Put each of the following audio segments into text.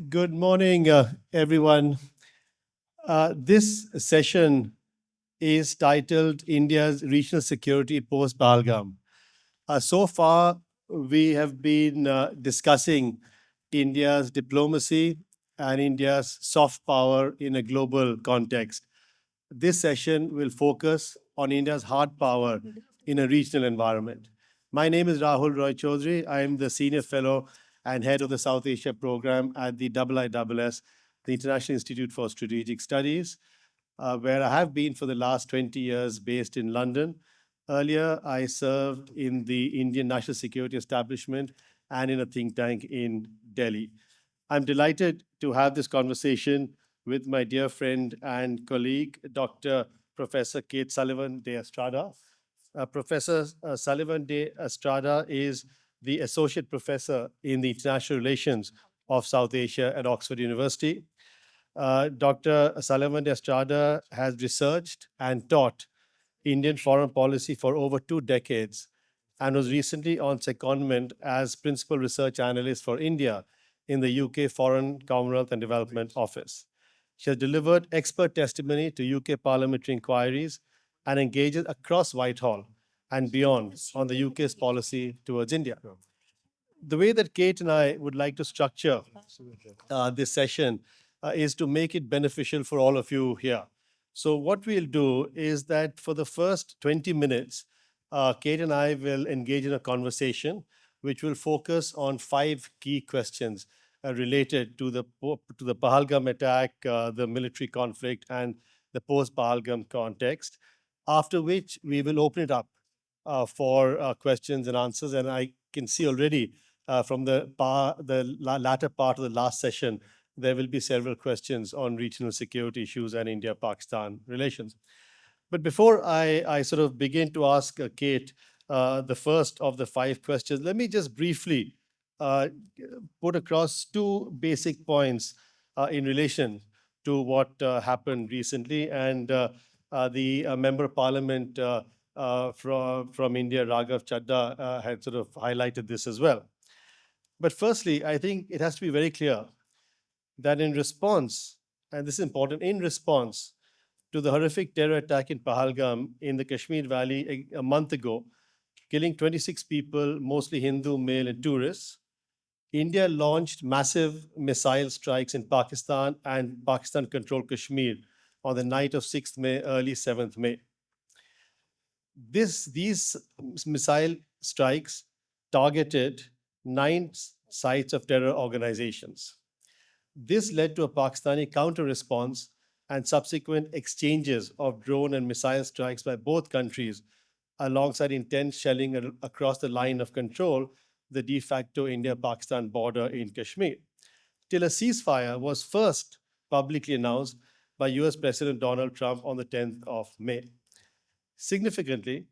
Good morning, everyone. This session is titled India's Regional Security post-Pahalgam. So far, we have been discussing India's diplomacy and India's soft power in a global context. This session will focus on India's hard power in a regional environment. My name is Rahul Roy-Chaudhury. I am the Senior Fellow and Head of the South Asia Program at the IISS, the International Institute for Strategic Studies, where I have been for the last 20 years based in London. Earlier, I served in the Indian National Security Establishment and in a think tank in Delhi. I'm delighted to have this conversation with my dear friend and colleague, Dr. Professor Kate Sullivan de Estrada. Professor Sullivan de Estrada is the Associate Professor in the International Relations of South Asia at Oxford University. Dr. Sullivan de Estrada has researched and taught Indian foreign policy for over 2 decades and was recently on secondment as Principal Research Analyst for India in the UK Foreign, Commonwealth and Development Office. She has delivered expert testimony to UK parliamentary inquiries and engages across Whitehall and beyond on the UK's policy towards India. The way that Kate and I would like to structure this session is to make it beneficial for all of you here. So what we'll do is that for the first 20 minutes, Kate and I will engage in a conversation which will focus on 5 key questions related to the Pahalgam attack, the military conflict, and the post-Pahalgam context. After which we will open it up for questions and answers. And I can see already from the latter part of the last session, there will be several questions on regional security issues and India-Pakistan relations. But before I sort of begin to ask Kate the first of the 5 questions, let me just briefly put across 2 basic points in relation to what happened recently. And the Member of Parliament from India, Raghav Chadda, had sort of highlighted this as well. But firstly, I think it has to be very clear that in response, and this is important, in response to the horrific terror attack in Pahalgam in the Kashmir Valley a month ago, killing 26 people, mostly Hindu, male, and tourists, India launched massive missile strikes in Pakistan and Pakistan-controlled Kashmir on the night of 6th May, early 7th May. These missile strikes targeted 9 sites of terror organizations. This led to a Pakistani counter-response and subsequent exchanges of drone and missile strikes by both countries, alongside intense shelling across the line of control, the de facto India-Pakistan border in Kashmir, till a ceasefire was first publicly announced by US President Donald Trump on the 10th of May. Significantly,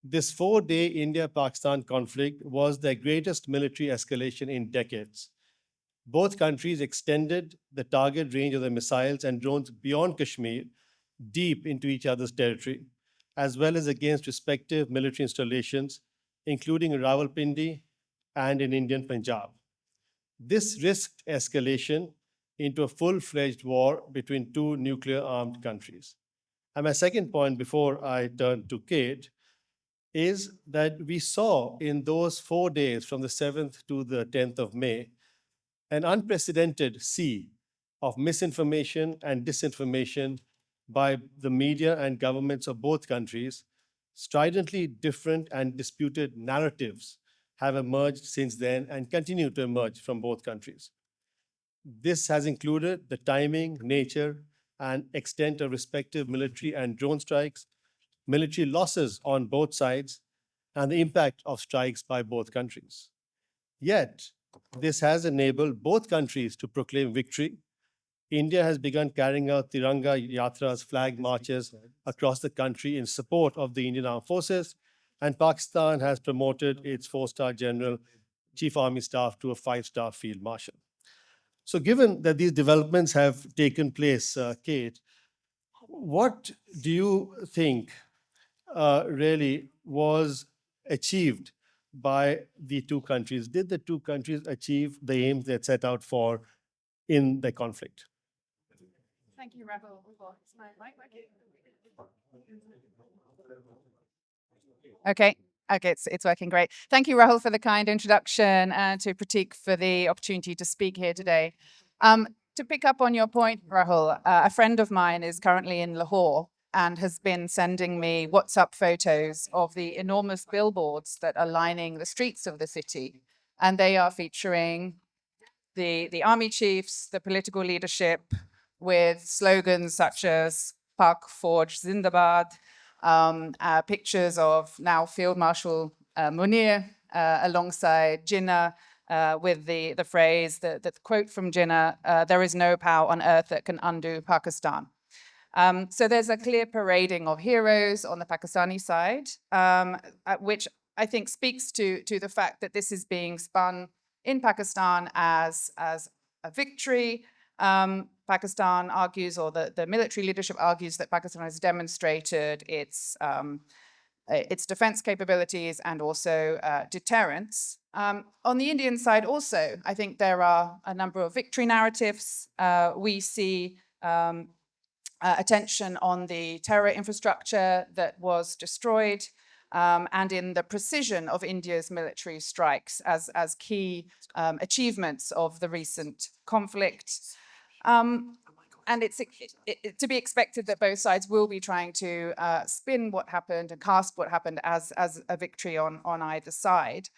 this 4-day India-Pakistan conflict was the greatest military escalation in decades. Both countries extended the target range of their missiles and drones beyond Kashmir, deep into each other's territory, as well as against respective military installations, including in Rawalpindi and in Indian Punjab. This risked escalation into a full-fledged war between 2 nuclear-armed countries. And my second point before I turn to Kate is that we saw in those 4 days from the 7th to the 10th of May an unprecedented sea of misinformation and disinformation by the media and governments of both countries. Stridently different and disputed narratives have emerged since then and continue to emerge from both countries. This has included the timing, nature, and extent of respective military and drone strikes, military losses on both sides, and the impact of strikes by both countries. Yet, this has enabled both countries to proclaim victory. India has begun carrying out Tiranga Yatras, flag marches across the country in support of the Indian Armed Forces, and Pakistan has promoted its 4-star general, Chief Army Staff, to a 5-star Field Marshal. So given that these developments have taken place, Kate, what do you think really was achieved by the 2 countries? Did the 2 countries achieve the aims they had set out for in the conflict. Thank you, Rahul. Is my mic working? Okay. Okay, it's working great. Thank you, Rahul, for the kind introduction, and to Pratik for the opportunity to speak here today. To pick up on your point, Rahul, a friend of mine is currently in Lahore and has been sending me WhatsApp photos of the enormous billboards that are lining the streets of the city. And they are featuring the army chiefs, the political leadership, with slogans such as Pak Forge Zindabad, pictures of now Field Marshal Munir alongside Jinnah, with the phrase, the quote from Jinnah, there is no power on earth that can undo Pakistan. So there's a clear parading of heroes on the Pakistani side, which I think speaks to the fact that this is being spun in Pakistan as a victory. Pakistan argues, or the military leadership argues, that Pakistan has demonstrated its defense capabilities and also deterrence. On the Indian side also, I think there are a number of victory narratives. We see attention on the terror infrastructure that was destroyed, and in the precision of India's military strikes as key achievements of the recent conflict. And it's to be expected that both sides will be trying to spin what happened and cast what happened as a victory on either side.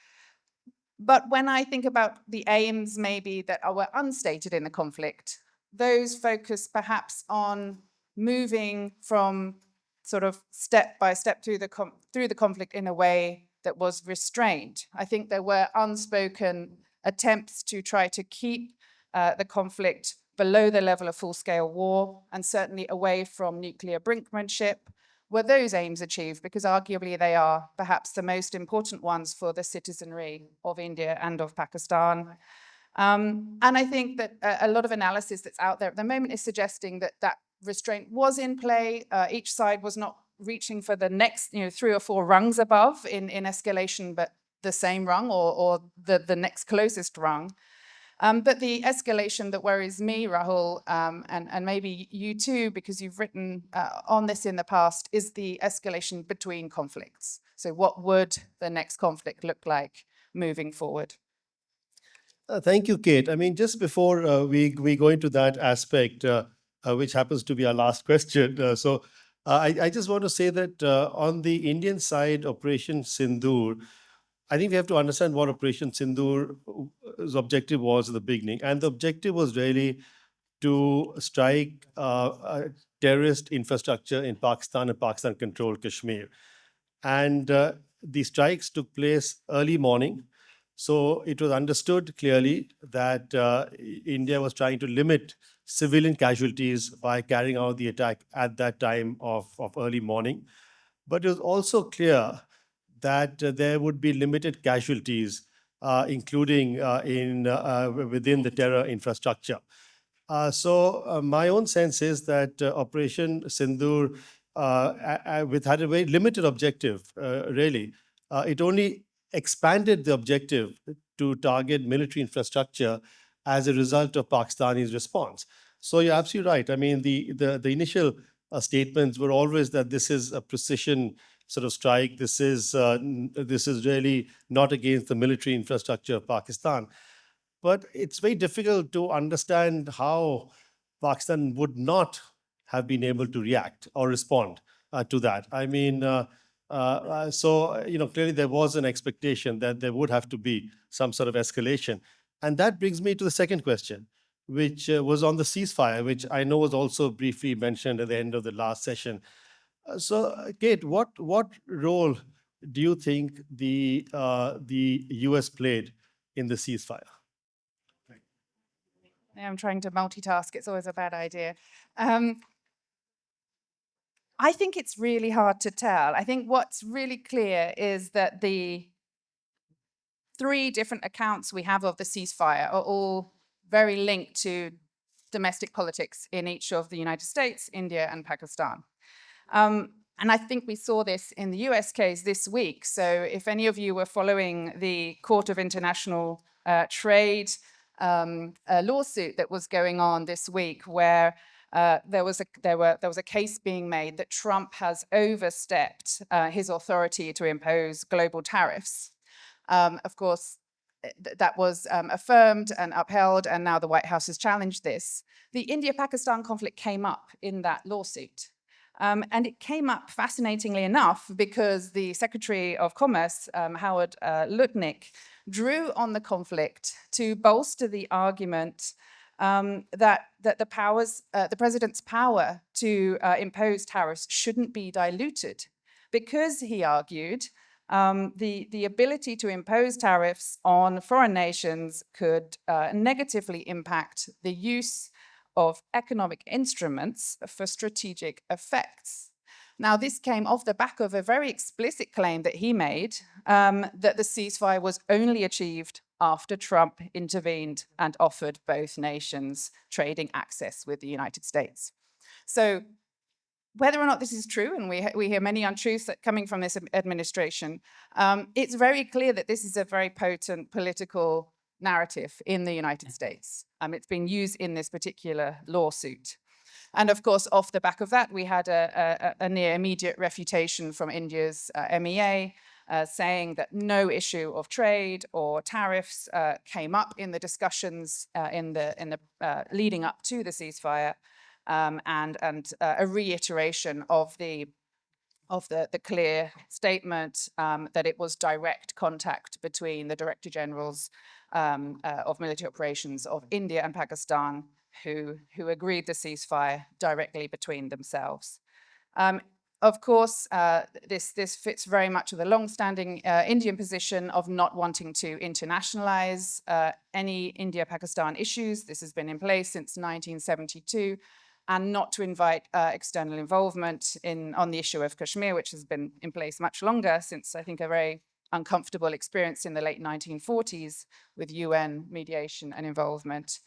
But when I think about the aims maybe that were unstated in the conflict, those focus perhaps on moving from sort of step by step through the conflict in a way that was restrained. I think there were unspoken attempts to try to keep the conflict below the level of full-scale war, and certainly away from nuclear brinkmanship. Were those aims achieved? Because arguably they are perhaps the most important ones for the citizenry of India and of Pakistan. And I think that a lot of analysis that's out there at the moment is suggesting that that restraint was in play. Each side was not reaching for the next, 3 or 4 rungs above in escalation, but the same rung or the next closest rung. But the escalation that worries me, Rahul, and maybe you too, because you've written on this in the past, is the escalation between conflicts. So what would the next conflict look like moving forward? Thank you, Kate. I mean, just before we go into that aspect, which happens to be our last question, I just want to say that on the Indian side, Operation Sindoor, I think we have to understand what Operation Sindoor's objective was at the beginning. And the objective was really to strike terrorist infrastructure in Pakistan and Pakistan-controlled Kashmir. And the strikes took place early morning. So it was understood clearly that India was trying to limit civilian casualties by carrying out the attack at that time of early morning. But it was also clear that there would be limited casualties, including within the terror infrastructure. So my own sense is that Operation Sindoor, which had a very limited objective, really. It only expanded the objective to target military infrastructure as a result of Pakistani's response. So you're absolutely right. I mean, the initial statements were always that this is a precision sort of strike. This is really not against the military infrastructure of Pakistan. But it's very difficult to understand how Pakistan would not have been able to react or respond to that. I mean, clearly there was an expectation that there would have to be some sort of escalation. And that brings me to the second question, which was on the ceasefire, which I know was also briefly mentioned at the end of the last session. Kate, what role do you think the US played in the ceasefire? I'm trying to multitask. It's always a bad idea. I think it's really hard to tell. I think what's really clear is that the 3 different accounts we have of the ceasefire are all very linked to domestic politics in each of the United States, India, and Pakistan. And I think we saw this in the US case this week. So if any of you were following the Court of International Trade a lawsuit that was going on this week where there was a case being made that Trump has overstepped his authority to impose global tariffs. Of course, that was affirmed and upheld, and now the White House has challenged this. The India-Pakistan conflict came up in that lawsuit. And it came up, fascinatingly enough, because the Secretary of Commerce, Howard Lutnick, drew on the conflict to bolster the argument that the president's power to impose tariffs shouldn't be diluted, because he argued the ability to impose tariffs on foreign nations could negatively impact the use of economic instruments for strategic effects. Now, this came off the back of a very explicit claim that he made that the ceasefire was only achieved after Trump intervened and offered both nations trading access with the United States. So whether or not this is true, and we hear many untruths coming from this administration, it's very clear that this is a very potent political narrative in the United States. It's been used in this particular lawsuit. And of course, off the back of that, we had a near immediate refutation from India's MEA, saying that no issue of trade or tariffs came up in the discussions in the leading up to the ceasefire, and a reiteration of the clear statement that it was direct contact between the Director Generals of military operations of India and Pakistan who agreed the ceasefire directly between themselves. Of course, this fits very much with the long-standing Indian position of not wanting to internationalize any India-Pakistan issues. This has been in place since 1972, and not to invite external involvement on the issue of Kashmir, which has been in place much longer, since I think a very uncomfortable experience in the late 1940s with UN mediation and involvement.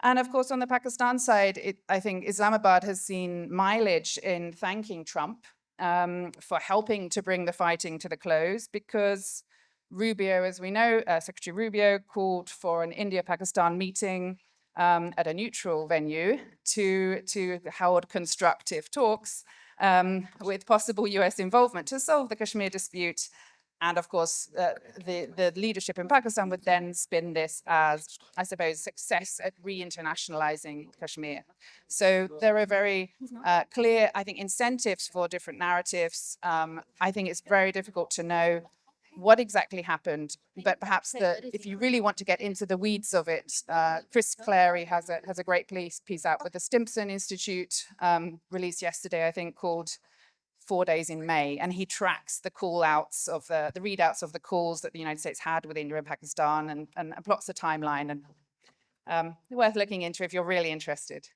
And of course, on the Pakistan side, I think Islamabad has seen mileage in thanking Trump for helping to bring the fighting to the close, because Rubio, as we know, Secretary Rubio called for an India-Pakistan meeting at a neutral venue to hold constructive talks with possible US involvement to solve the Kashmir dispute. And of course, the leadership in Pakistan would then spin this as, I suppose, success at re-internationalizing Kashmir. So there are very clear, I think, incentives for different narratives. I think it's very difficult to know what exactly happened, but perhaps if you really want to get into the weeds of it, Chris Clary has a great piece out with the Stimson Institute, released yesterday, I think, called 4 Days in May, and he tracks the call-outs of the readouts of the calls that the United States had with India and Pakistan, and plots a timeline, and worth looking into if you're really interested.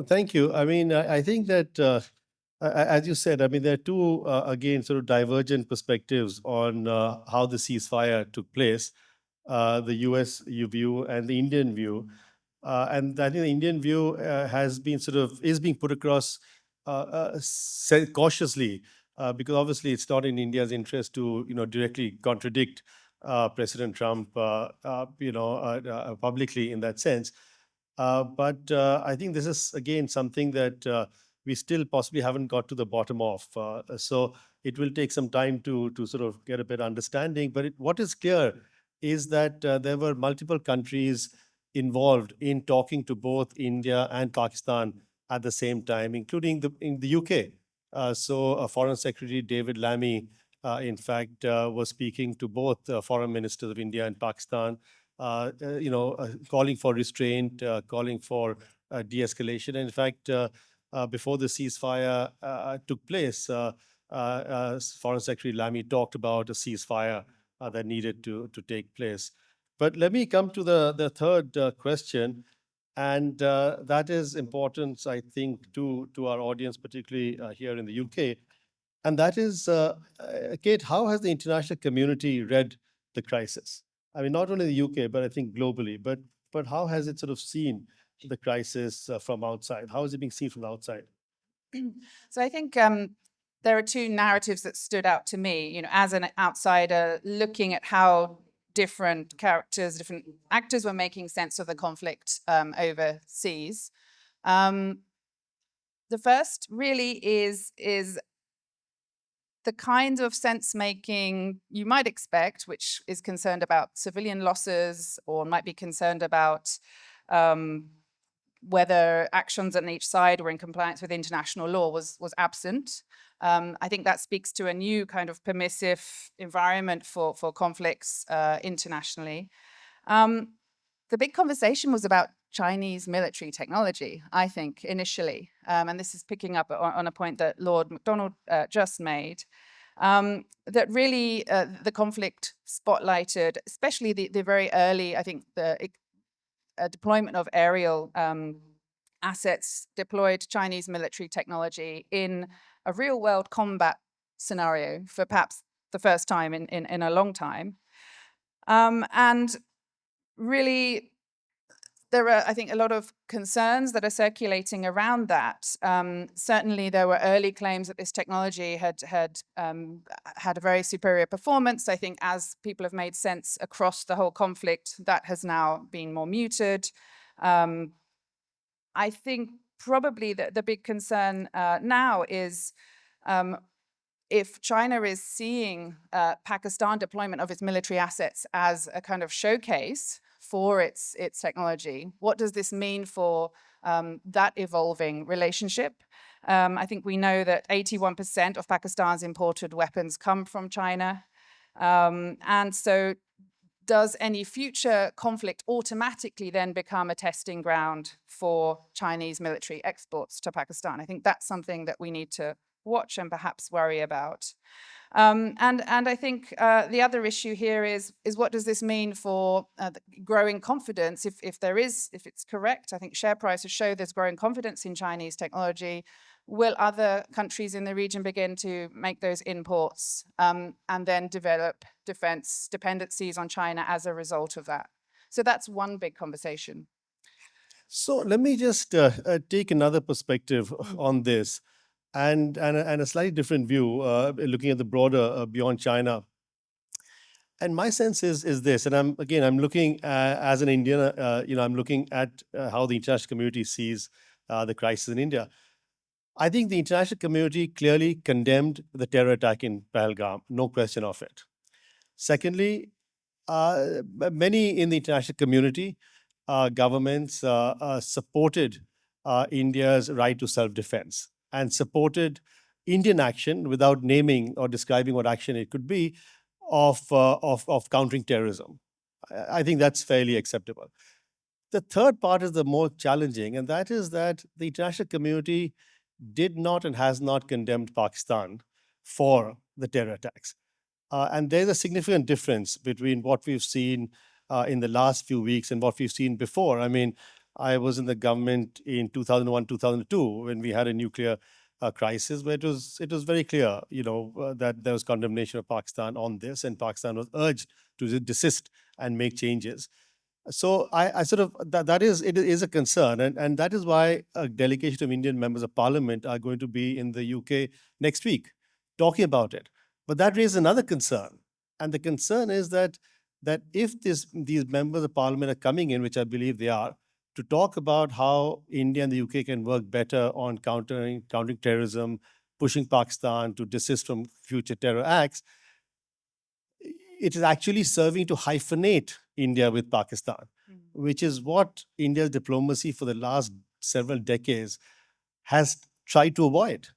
Thank you. I mean, I think that, as you said, I mean, there are two, again, sort of divergent perspectives on how the ceasefire took place, the US view and the Indian view. And I think the Indian view is being put across cautiously, because obviously it's not in India's interest to, directly contradict President Trump, publicly in that sense. But I think this is, again, something that we still possibly haven't got to the bottom of. So it will take some time to sort of get a better understanding. But what is clear is that there were multiple countries involved in talking to both India and Pakistan at the same time, including in the UK. So Foreign Secretary David Lammy, in fact, was speaking to both foreign ministers of India and Pakistan, calling for restraint, calling for de-escalation. And in fact, before the ceasefire took place, Foreign Secretary Lammy talked about a ceasefire that needed to take place. But let me come to the third question. And that is important, I think, to our audience, particularly here in the UK. And that is, Kate, how has the international community read the crisis? I mean, not only the UK, but I think globally. But how has it sort of seen the crisis from outside? How is it being seen from the outside? So I think there are two narratives that stood out to me, as an outsider looking at how different characters, different actors were making sense of the conflict overseas. The first really is the kind of sense-making you might expect, which is concerned about civilian losses or might be concerned about whether actions on each side were in compliance with international law was absent. I think that speaks to a new kind of permissive environment for conflicts internationally. The big conversation was about Chinese military technology, I think, initially. And this is picking up on a point that Lord MacDonald just made, that really the conflict spotlighted, especially the very early, I think, the deployment of aerial assets deployed Chinese military technology in a real-world combat scenario for perhaps the first time in a long time. And really, there are, I think, a lot of concerns that are circulating around that. Certainly, there were early claims that this technology had a very superior performance. I think as people have made sense across the whole conflict, that has now been more muted. I think probably the big concern now is if China is seeing Pakistan deployment of its military assets as a kind of showcase for its technology, what does this mean for that evolving relationship? I think we know that 81% of Pakistan's imported weapons come from China. And so does any future conflict automatically then become a testing ground for Chinese military exports to Pakistan? I think that's something that we need to watch and perhaps worry about. And I think the other issue here is what does this mean for growing confidence? If it's correct, I think share prices show there's growing confidence in Chinese technology. Will other countries in the region begin to make those imports and then develop defense dependencies on China as a result of that? So that's one big conversation. So let me just take another perspective on this and a slightly different view, looking at the broader beyond China. And my sense is this, and I'm looking as an Indian, I'm looking at how the international community sees the crisis in India. I think the international community clearly condemned the terror attack in Pahalgam, no question of it. Secondly, many in the international community, governments supported India's right to self-defense and supported Indian action without naming or describing what action it could be of countering terrorism. I think that's fairly acceptable. The third part is the more challenging, and that is that the international community did not and has not condemned Pakistan for the terror attacks. And there's a significant difference between what we've seen in the last few weeks and what we've seen before. I mean, I was in the government in 2001, 2002, when we had a nuclear crisis, where it was very clear, that there was condemnation of Pakistan on this, and Pakistan was urged to desist and make changes. So I sort of it is a concern, and that is why a delegation of Indian members of Parliament are going to be in the UK next week talking about it. But that raises another concern, and the concern is that if these members of Parliament are coming in, which I believe they are, to talk about how India and the UK can work better on countering terrorism, pushing Pakistan to desist from future terror acts, it is actually serving to hyphenate India with Pakistan, which is what India's diplomacy for the last several decades has tried to avoid.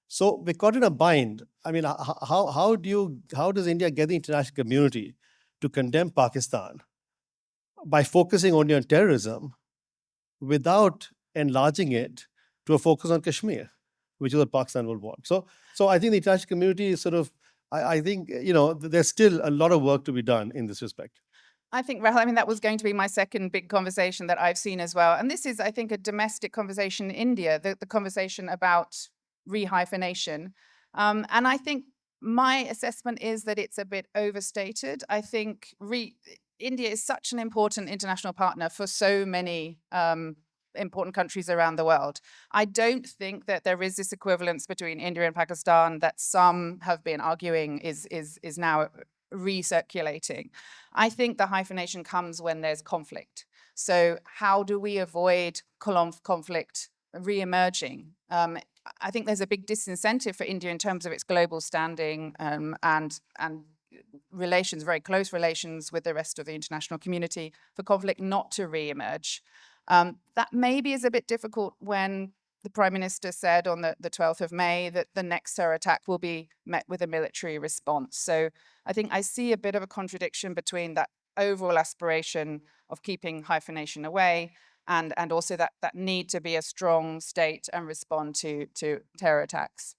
So we're caught in a bind. I mean, how does India get the international community to condemn Pakistan by focusing only on terrorism without enlarging it to a focus on Kashmir, which is what Pakistan will want? So I think the international community is sort of, I think, there's still a lot of work to be done in this respect. I think, Rahul, that was going to be my second big conversation that I've seen as well. And this is, I think, a domestic conversation in India, the conversation about rehyphenation. And I think my assessment is that it's a bit overstated. I think India is such an important international partner for so many important countries around the world. I don't think that there is this equivalence between India and Pakistan that some have been arguing is now recirculating. I think the hyphenation comes when there's conflict. So how do we avoid conflict re-emerging? I think there's a big disincentive for India in terms of its global standing and relations, very close relations with the rest of the international community, for conflict not to re-emerge. That maybe is a bit difficult when the Prime Minister said on the 12th of May that the next terror attack will be met with a military response. So I think I see a bit of a contradiction between that overall aspiration of keeping hyphenation away and also that need to be a strong state and respond to terror attacks.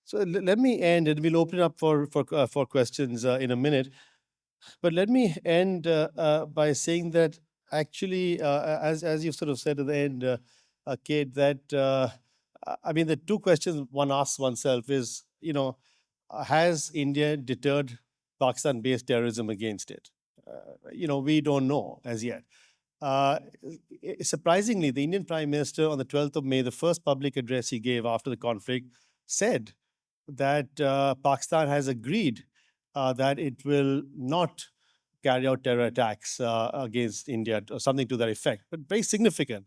So let me end, and we'll open it up for questions in a minute. But let me end by saying that actually, as you sort of said at the end, Kate, that I mean, the two questions one asks oneself is, has India deterred Pakistan-based terrorism against it? We don't know as yet. Surprisingly, the Indian Prime Minister on the 12th of May, the first public address he gave after the conflict, said that Pakistan has agreed that it will not carry out terror attacks against India or something to that effect, but very significant.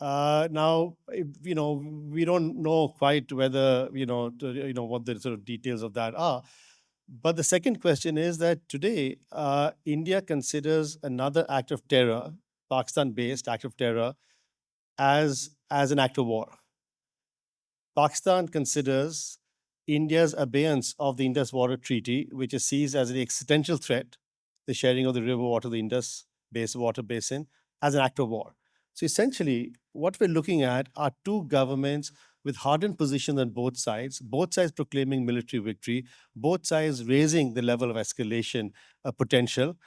Now, we don't know quite whether, what the sort of details of that are. But the second question is that today, India considers another act of terror, Pakistan-based act of terror, as an act of war. Pakistan considers India's abeyance of the Indus Water Treaty, which is seized as an existential threat, the sharing of the river water, the Indus water basin, as an act of war. So essentially, what we're looking at are two governments with hardened positions on both sides proclaiming military victory, both sides raising the level of escalation potential,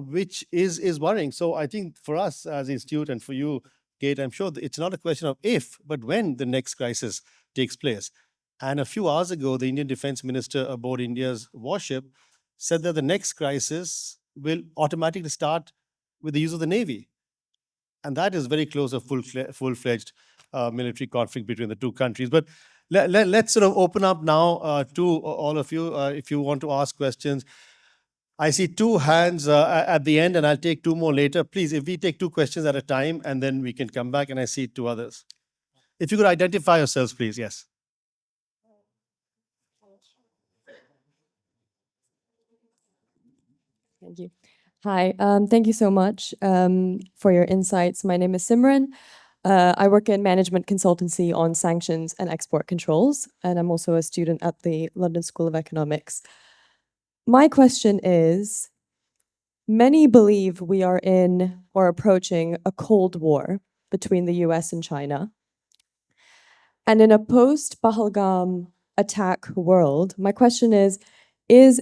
which is worrying. So I think for us as an institute and for you, Kate, I'm sure it's not a question of if, but when the next crisis takes place. And a few hours ago, the Indian Defense Minister aboard India's warship said that the next crisis will automatically start with the use of the Navy. And that is very close to full-fledged military conflict between the two countries. But let's sort of open up now to all of you if you want to ask questions. I see two hands at the end, and I'll take two more later. Please, if we take two questions at a time, and then we can come back, and I see two others. If you could identify yourselves, please. Yes. Thank you. Hi, thank you so much for your insights. My name is Simran. I work in management consultancy on sanctions and export controls, and I'm also a student at the London School of Economics. My question is, many believe we are in or approaching a Cold War between the US and China. And in a post-Pahalgam attack world, my question is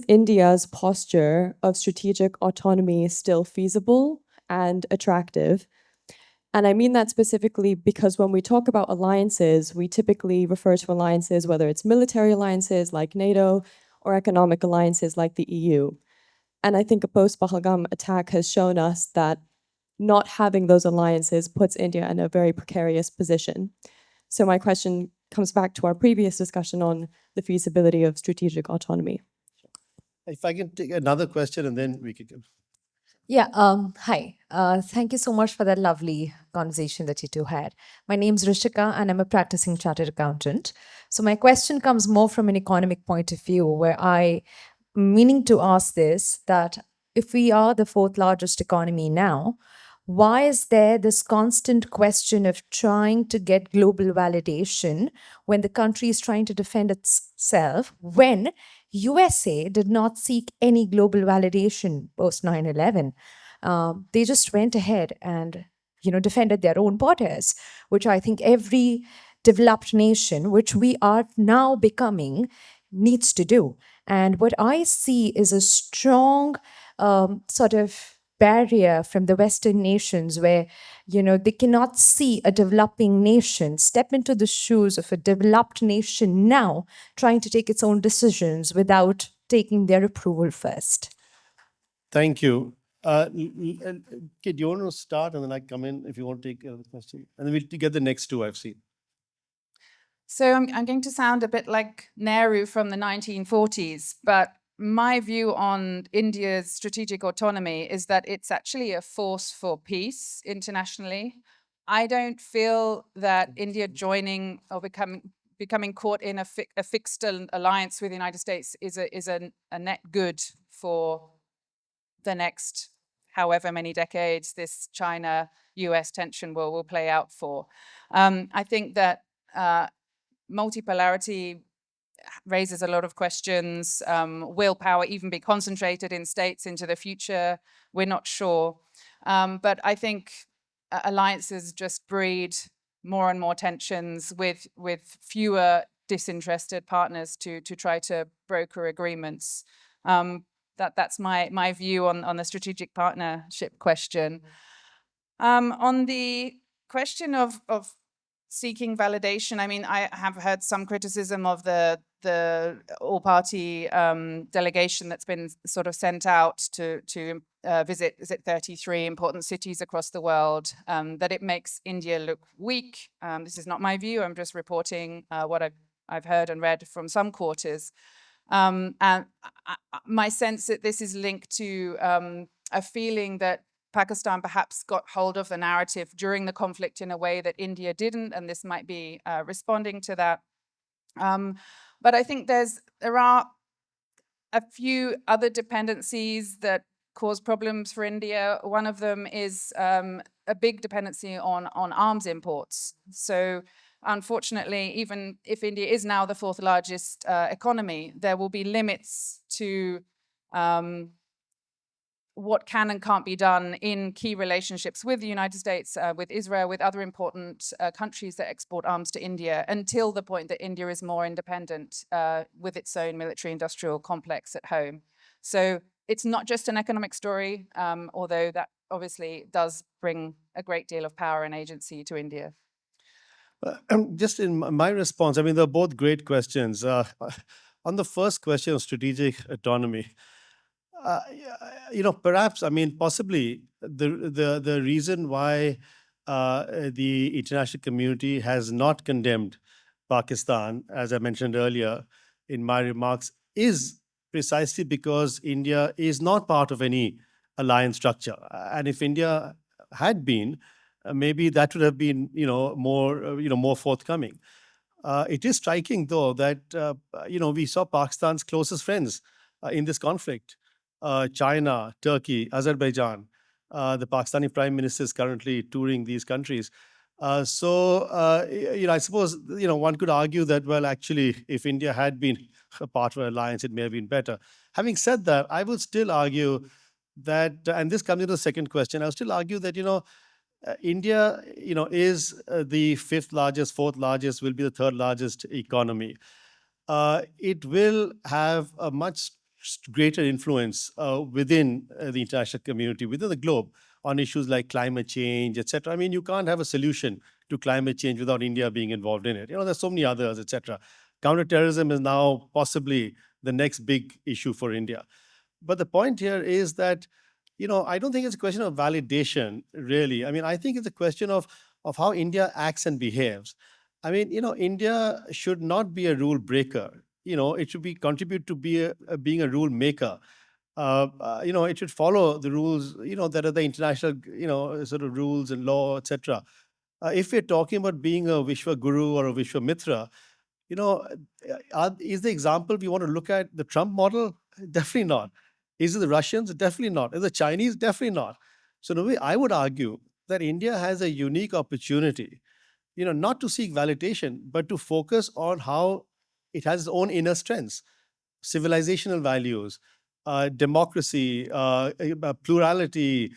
India's posture of strategic autonomy still feasible and attractive? And I mean that specifically because when we talk about alliances, we typically refer to alliances, whether it's military alliances like NATO or economic alliances like the EU. And I think a post-Pahalgam attack has shown us that not having those alliances puts India in a very precarious position. So my question comes back to our previous discussion on the feasibility of strategic autonomy. If I can take another question and then we can go. Yeah, hi. Thank you so much for that lovely conversation that you two had. My name's Rishika and I'm a practicing chartered accountant. So my question comes more from an economic point of view where I meaning to ask this, that if we are the fourth largest economy now, why is there this constant question of trying to get global validation when the country is trying to defend itself when USA did not seek any global validation post 9/11? They just went ahead and defended their own borders, which I think every developed nation, which we are now becoming, needs to do. And what I see is a strong sort of barrier from the Western nations where, they cannot see a developing nation step into the shoes of a developed nation now trying to take its own decisions without taking their approval first. Thank you. Kid, you want to start and then I come in if you want to take the question? And then we'll get the next two I've seen. So I'm going to sound a bit like Nehru from the 1940s, but my view on India's strategic autonomy is that it's actually a force for peace internationally. I don't feel that India joining or becoming caught in a fixed alliance with the United States is a net good for the next however many decades this China-US tension will play out for. I think that multipolarity raises a lot of questions. Will power even be concentrated in states into the future? We're not sure. But I think alliances just breed more and more tensions with fewer disinterested partners to try to broker agreements. That's my view on the strategic partnership question. On the question of seeking validation, I mean, I have heard some criticism of the all-party delegation that's been sort of sent out to visit 33 important cities across the world, that it makes India look weak. This is not my view. I'm just reporting what I've heard and read from some quarters. And my sense that this is linked to a feeling that Pakistan perhaps got hold of the narrative during the conflict in a way that India didn't, and this might be responding to that. But I think there are a few other dependencies that cause problems for India. One of them is a big dependency on arms imports. So unfortunately, even if India is now the fourth largest economy, there will be limits to what can and can't be done in key relationships with the United States, with Israel, with other important countries that export arms to India, until the point that India is more independent with its own military-industrial complex at home. So it's not just an economic story, although that obviously does bring a great deal of power and agency to India. Just in my response, I mean, they're both great questions. On the first question of strategic autonomy, perhaps, I mean, possibly the reason why the international community has not condemned Pakistan, as I mentioned earlier in my remarks, is precisely because India is not part of any alliance structure. And if India had been, maybe that would have been, more forthcoming. It is striking, though, that we saw Pakistan's closest friends in this conflict. China, Turkey, Azerbaijan. The Pakistani Prime Minister is currently touring these countries. I suppose, one could argue that, well, actually, if India had been a part of an alliance, it may have been better. Having said that, I would still argue that, and this comes into the second question, I would still argue that, India, is the fifth largest, fourth largest, will be the third largest economy. It will have a much greater influence within the international community, within the globe, on issues like climate change, etc. I mean, you can't have a solution to climate change without India being involved in it. There's so many others, etc. Counterterrorism is now possibly the next big issue for India. But the point here is that, I don't think it's a question of validation, really. I mean, I think it's a question of how India acts and behaves. I mean, India should not be a rule breaker. It should contribute to being a rule maker. It should follow the rules, that are the international, sort of rules and law, etc. If we're talking about being a Vishwa Guru or a Vishwa Mitra, is the example we want to look at the Trump model? Definitely not. Is it the Russians? Definitely not. Is it the Chinese? Definitely not. So in a way, I would argue that India has a unique opportunity, not to seek validation, but to focus on how it has its own inner strengths, civilizational values, democracy, plurality,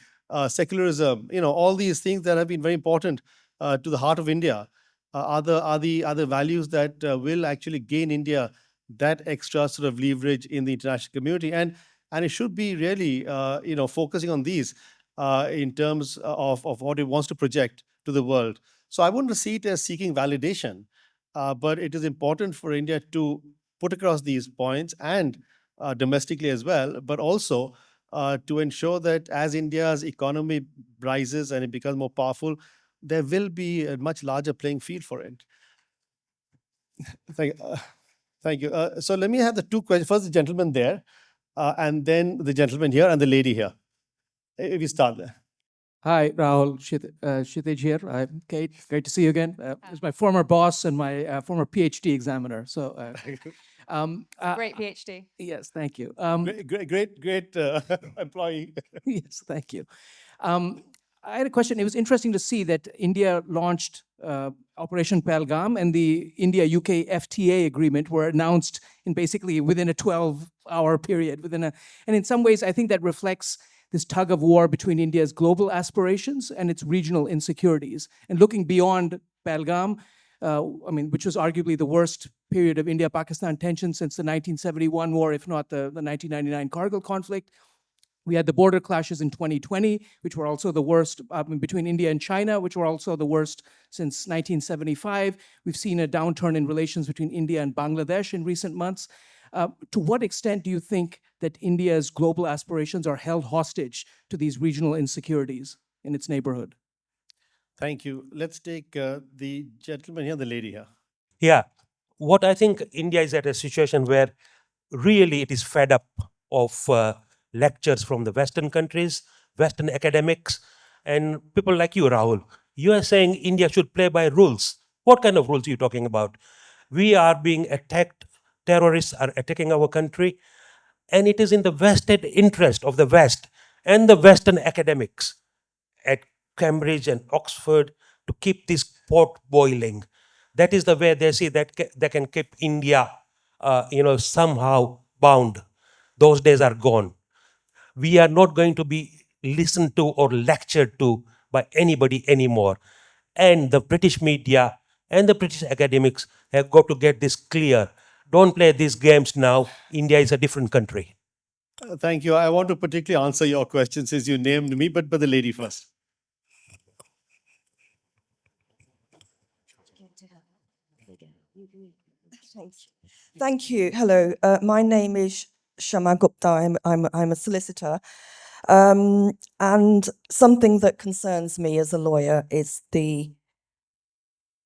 secularism, all these things that have been very important to the heart of India are the values that will actually gain India that extra sort of leverage in the international community. And it should be really, focusing on these in terms of what it wants to project to the world. So I wouldn't see it as seeking validation, but it is important for India to put across these points and domestically as well, but also to ensure that as India's economy rises and it becomes more powerful, there will be a much larger playing field for it. Thank you. So let me have the two questions. First, the gentleman there. and then the gentleman here and the lady here. If you start there. Hi, Rahul. Kshitij here. Kate, great to see you again. It's my former boss and my former PhD examiner. So, Great PhD. yes, thank you. Great employee. Yes, thank you. I had a question. It was interesting to see that India launched Operation Pahalgam and the India-UK FTA agreement were announced in basically within a 12-hour period. And in some ways, I think that reflects this tug of war between India's global aspirations and its regional insecurities. And looking beyond Pahalgam, which was arguably the worst period of India-Pakistan tension since the 1971 war, if not the 1999 Kargil conflict. We had the border clashes in 2020, which were also the worst between India and China, which were also the worst since 1975. We've seen a downturn in relations between India and Bangladesh in recent months. To what extent do you think that India's global aspirations are held hostage to these regional insecurities in its neighborhood? Thank you. Let's take the gentleman here, the lady here. Yeah, what I think India is at a situation where really it is fed up of lectures from the Western countries, Western academics, and people like you, Rahul. You are saying India should play by rules. What kind of rules are you talking about? We are being attacked, terrorists are attacking our country, and it is in the vested interest of the West and the Western academics at Cambridge and Oxford to keep this pot boiling. That is the way they see that they can keep India, somehow bound. Those days are gone. We are not going to be listened to or lectured to by anybody anymore. And the British media and the British academics have got to get this clear. Don't play these games now. India is a different country. Thank you. I want to particularly answer your question since you named me, but the lady first. Thank you. Hello. My name is Shama Gupta. I'm a solicitor. And something that concerns me as a lawyer is the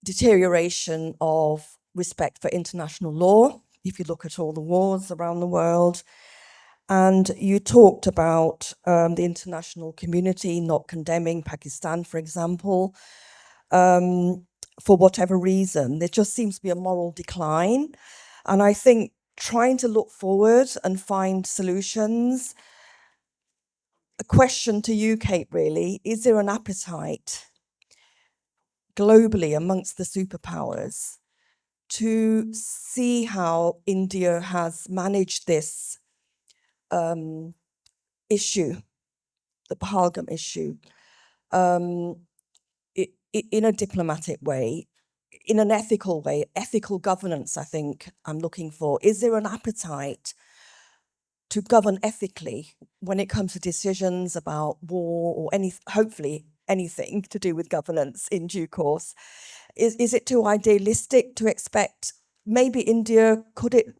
deterioration of respect for international law. If you look at all the wars around the world, and you talked about the international community not condemning Pakistan, for example, for whatever reason, there just seems to be a moral decline. And I think trying to look forward and find solutions. A question to you, Kate, really, is there an appetite globally amongst the superpowers to see how India has managed this issue, the Pahalgam issue, in a diplomatic way, in an ethical way, ethical governance, I think I'm looking for. Is there an appetite to govern ethically when it comes to decisions about war or hopefully anything to do with governance in due course? Is it too idealistic to expect maybe India, could it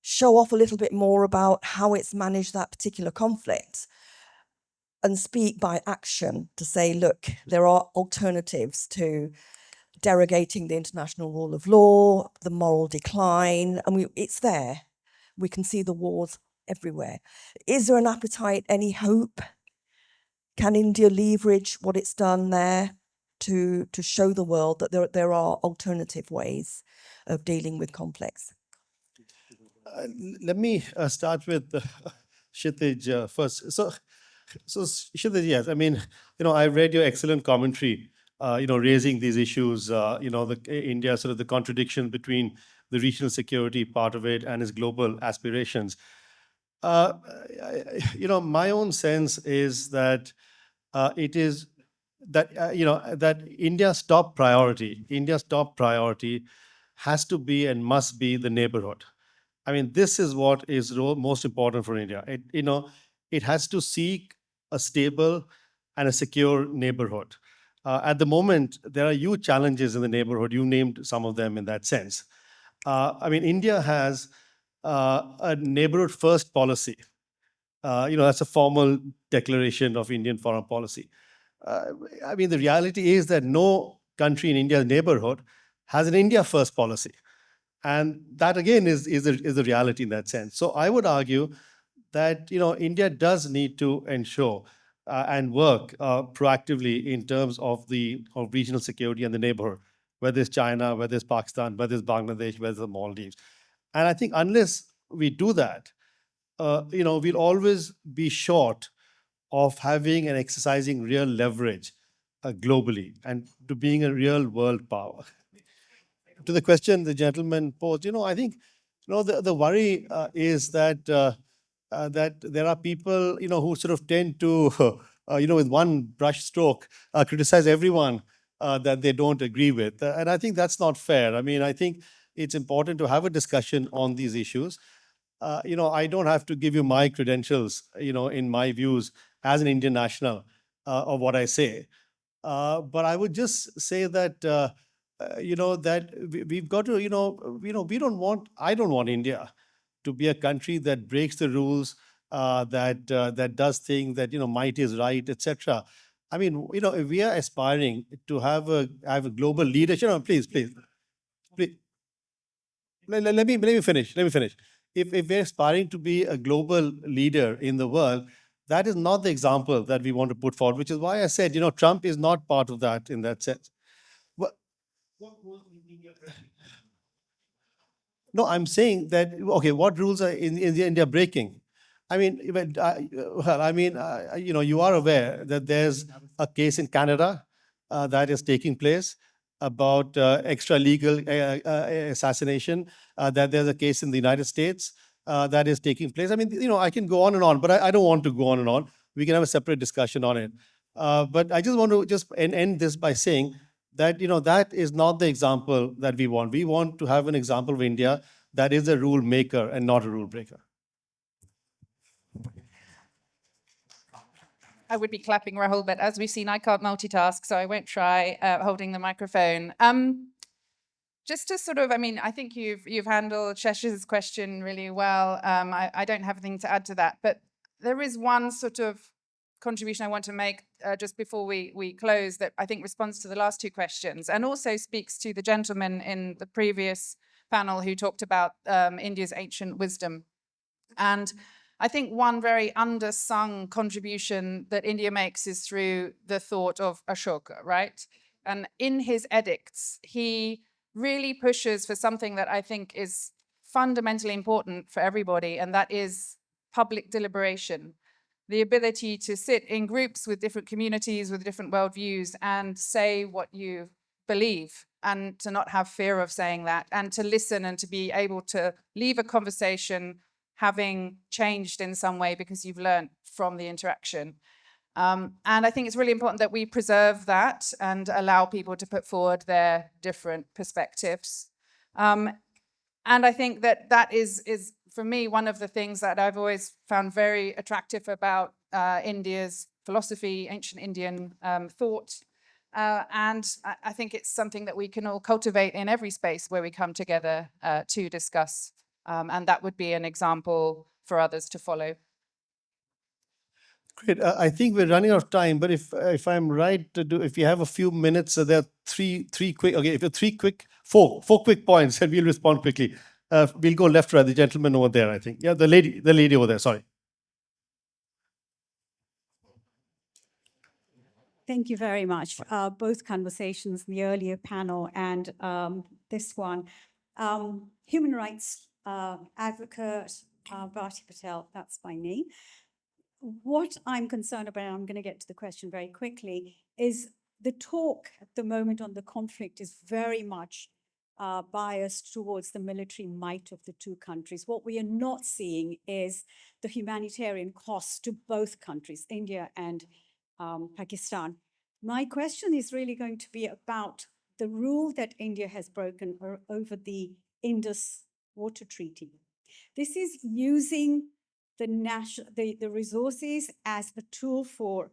show off a little bit more about how it's managed that particular conflict and speak by action to say, look, there are alternatives to derogating the international rule of law, the moral decline, and it's there. We can see the wars everywhere. Is there an appetite, any hope? Can India leverage what it's done there to show the world that there are alternative ways of dealing with conflicts? Let me start with Kshitij first. So Kshitij, yes, I read your excellent commentary, raising these issues, India, sort of the contradiction between the regional security part of it and its global aspirations. My own sense is that it is that, that India's top priority has to be and must be the neighborhood. This is what is most important for India. It has to seek a stable and a secure neighborhood. At the moment, there are huge challenges in the neighborhood. You named some of them in that sense. India has a neighborhood first policy. That's a formal declaration of Indian foreign policy. The reality is that no country in India's neighborhood has an India first policy. And that again is a reality in that sense. So I would argue that India does need to ensure and work proactively in terms of regional security and the neighborhood, whether it's China, whether it's Pakistan, whether it's Bangladesh, whether it's the Maldives. And I think unless we do that, we'll always be short of having and exercising real leverage globally and to being a real world power. To the question the gentleman posed, I think the worry is that that there are people who sort of tend to with one brush stroke criticize everyone that they don't agree with, and I think that's not fair. I mean, I think it's important to have a discussion on these issues. I don't have to give you my credentials, in my views as an Indian national of what I say. But I would just say that, that we've got to, I don't want India to be a country that breaks the rules, that does things that, might is right, etc. I mean, if we are aspiring to have a global leadership, please. Let me finish. If we're aspiring to be a global leader in the world, that is not the example that we want to put forward, which is why I said, Trump is not part of that in that sense. No, I'm saying that, okay, what rules are in India breaking? I mean, you are aware that there's a case in Canada that is taking place about extra-legal assassination, that there's a case in the United States that is taking place. I mean, I can go on and on, but I don't want to go on and on. We can have a separate discussion on it. But I just want to end this by saying that, that is not the example that we want. We want to have an example of India that is a rule maker and not a rule breaker. I would be clapping, Rahul, but as we've seen, I can't multitask, so I won't try holding the microphone. Just to sort of, I think you've handled Shesh's question really well. I don't have anything to add to that, but there is one sort of contribution I want to make just before we close that I think responds to the last two questions and also speaks to the gentleman in the previous panel who talked about India's ancient wisdom. And I think one very undersung contribution that India makes is through the thought of Ashoka, right? And in his edicts, he really pushes for something that I think is fundamentally important for everybody, and that is public deliberation. The ability to sit in groups with different communities, with different worldviews, and say what you believe, and to not have fear of saying that, and to listen and to be able to leave a conversation having changed in some way because you've learned from the interaction. And I think it's really important that we preserve that and allow people to put forward their different perspectives. And I think that is for me, one of the things that I've always found very attractive about India's philosophy, ancient Indian thought. And I think it's something that we can all cultivate in every space where we come together to discuss. And that would be an example for others to follow. Great. I think we're running out of time, but if I'm right, if you have a few minutes, there are three quick. Okay, if you're four quick points, and we'll respond quickly. We'll go left, right. The gentleman over there, I think. Yeah, the lady over there. Sorry. Thank you very much. Both conversations, the earlier panel and this one. Human rights advocate Bharti Patel, that's my name. What I'm concerned about, and I'm going to get to the question very quickly, is the talk at the moment on the conflict is very much biased towards the military might of the two countries. What we are not seeing is the humanitarian costs to both countries, India and Pakistan. My question is really going to be about the rule that India has broken over the Indus Water Treaty. This is using the resources as the tool for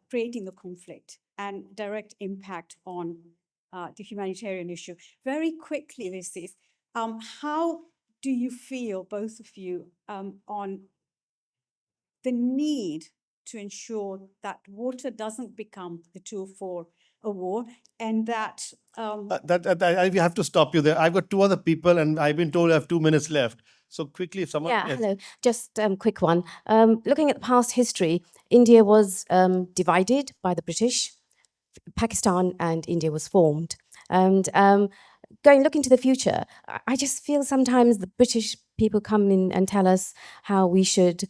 creating the conflict and direct impact on the humanitarian issue. Very quickly, this is, how do you feel, both of you, on the need to ensure that water doesn't become the tool for a war, and that... I have to stop you there. I've got two other people, and I've been told I have 2 minutes left. So quickly, if someone... Yeah, Yes. hello. Just quick one. Looking at the past history, India was divided by the British. Pakistan and India was formed. And looking to the future, I just feel sometimes the British people come in and tell us how we should,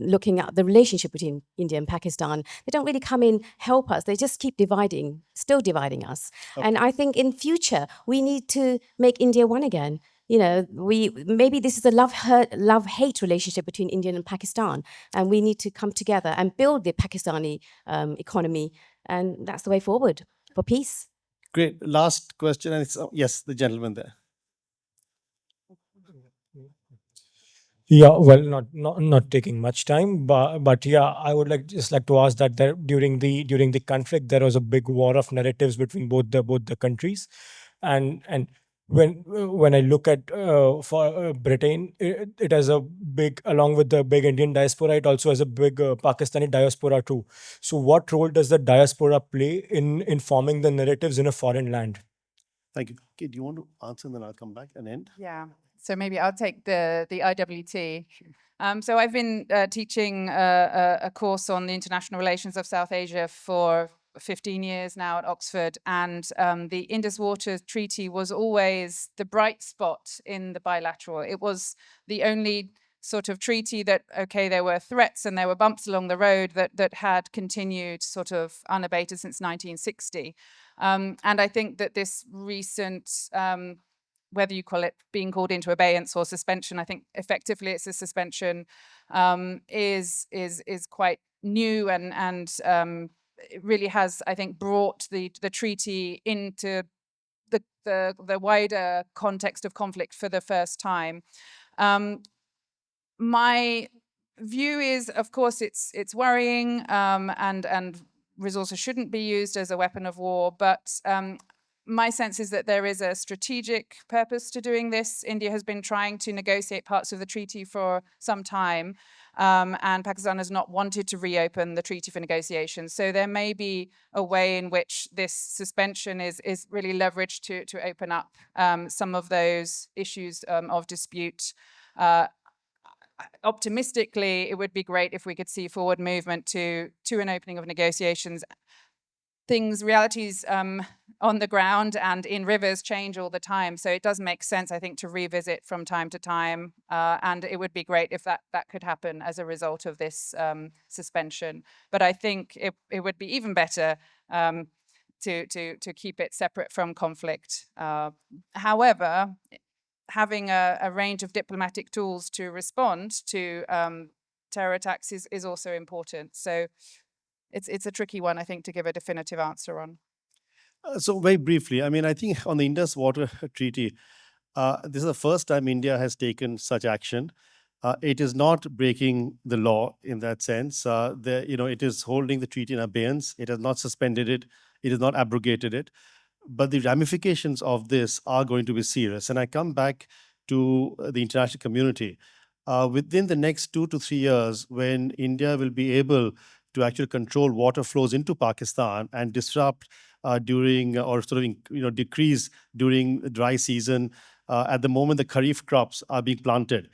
looking at the relationship between India and Pakistan, they don't really come in, help us. They just keep dividing, still dividing us. And I think in future, we need to make India one again. Maybe this is a love-hate relationship between India and Pakistan, and we need to come together and build the Pakistani economy, and that's the way forward for peace. Great. Last question, and it's yes, the gentleman there. Yeah, well, not taking much time, but yeah, I would like to ask that during the conflict there was a big war of narratives between both the countries, and when I look at for Britain, it has a big, along with the big Indian diaspora, it also has a big Pakistani diaspora too. So what role does the diaspora play in forming the narratives in a foreign land? Thank you. Okay, do you want to answer and then I'll come back and end? Yeah. So maybe I'll take the IWT. So I've been teaching a course on the international relations of South Asia for 15 years now at Oxford, and the Indus Water Treaty was always the bright spot in the bilateral. It was the only sort of treaty that, okay, there were threats and there were bumps along the road that had continued sort of unabated since 1960. And I think that this recent whether you call it being called into abeyance or suspension, I think effectively it's a suspension, is quite new and it really has, I think, brought the treaty into the wider context of conflict for the first time. My view is, of course, it's worrying and resources shouldn't be used as a weapon of war, but my sense is that there is a strategic purpose to doing this. India has been trying to negotiate parts of the treaty for some time, and Pakistan has not wanted to reopen the treaty for negotiations. So there may be a way in which this suspension is really leveraged to open up some of those issues of dispute. Optimistically, it would be great if we could see forward movement to an opening of negotiations. Realities on the ground and in rivers change all the time. So it does make sense, I think, to revisit from time to time. And it would be great if that could happen as a result of this suspension. But I think it would be even better to keep it separate from conflict. However, having a range of diplomatic tools to respond to terror attacks is also important. So it's a tricky one, I think, to give a definitive answer on. So very briefly, I mean, I think on the Indus Water Treaty, this is the first time India has taken such action. It is not breaking the law in that sense. It is holding the treaty in abeyance. It has not suspended it. It has not abrogated it. But the ramifications of this are going to be serious. And I come back to the international community. Within the next 2 to 3 years, when India will be able to actually control water flows into Pakistan and disrupt during or sort of decrease during the dry season. At the moment, the Kharif crops are being planted.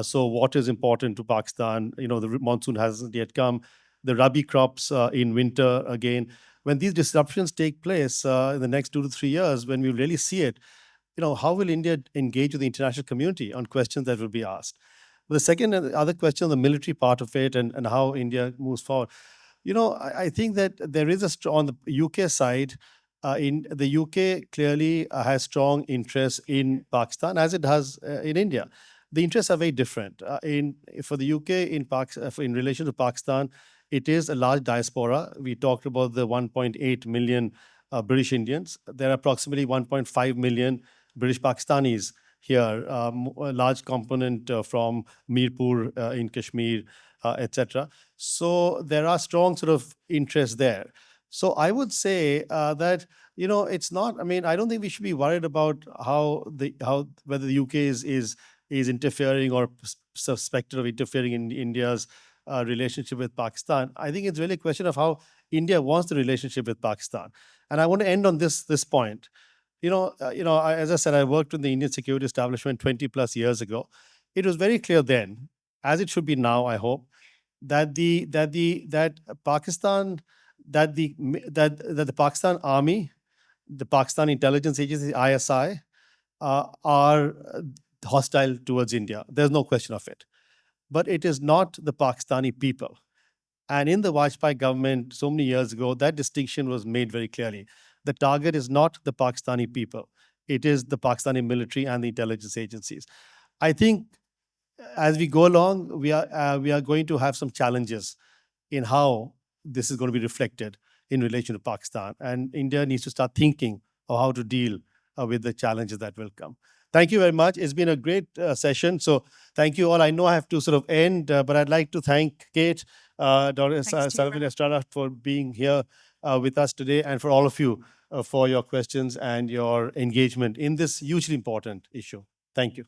So water is important to Pakistan. The monsoon hasn't yet come. The Rabi crops in winter again. When these disruptions take place in the next 2 to 3 years, when we really see it, how will India engage with the international community on questions that will be asked? The second and other question on the military part of it and how India moves forward. I think that there is on the UK side, in the UK clearly has strong interest in Pakistan as it has in India. The interests are very different. For the UK in relation to Pakistan, it is a large diaspora. We talked about the 1.8 million British Indians. There are approximately 1.5 million British Pakistanis here, a large component from Mirpur in Kashmir, etc. So there are strong sort of interests there. So I would say that it's not. I mean, I don't think we should be worried about whether the UK is interfering or suspected of interfering in India's relationship with Pakistan. I think it's really a question of how India wants the relationship with Pakistan. And I want to end on this point. As I said, I worked in the Indian security establishment 20 plus years ago. It was very clear then, as it should be now, I hope, that the Pakistan army, the Pakistan intelligence agency, ISI, are hostile towards India. There's no question of it. But it is not the Pakistani people. And in the Vajpayee government so many years ago, that distinction was made very clearly. The target is not the Pakistani people. It is the Pakistani military and the intelligence agencies. I think as we go along, we are going to have some challenges in how this is going to be reflected in relation to Pakistan. And India needs to start thinking of how to deal with the challenges that will come. Thank you very much. It's been a great session. So thank you all. I know I have to sort of end, but I'd like to thank Kate, Dr. Sullivan, Estrada, for being here with us today, and for all of you for your questions and your engagement in this hugely important issue. Thank you.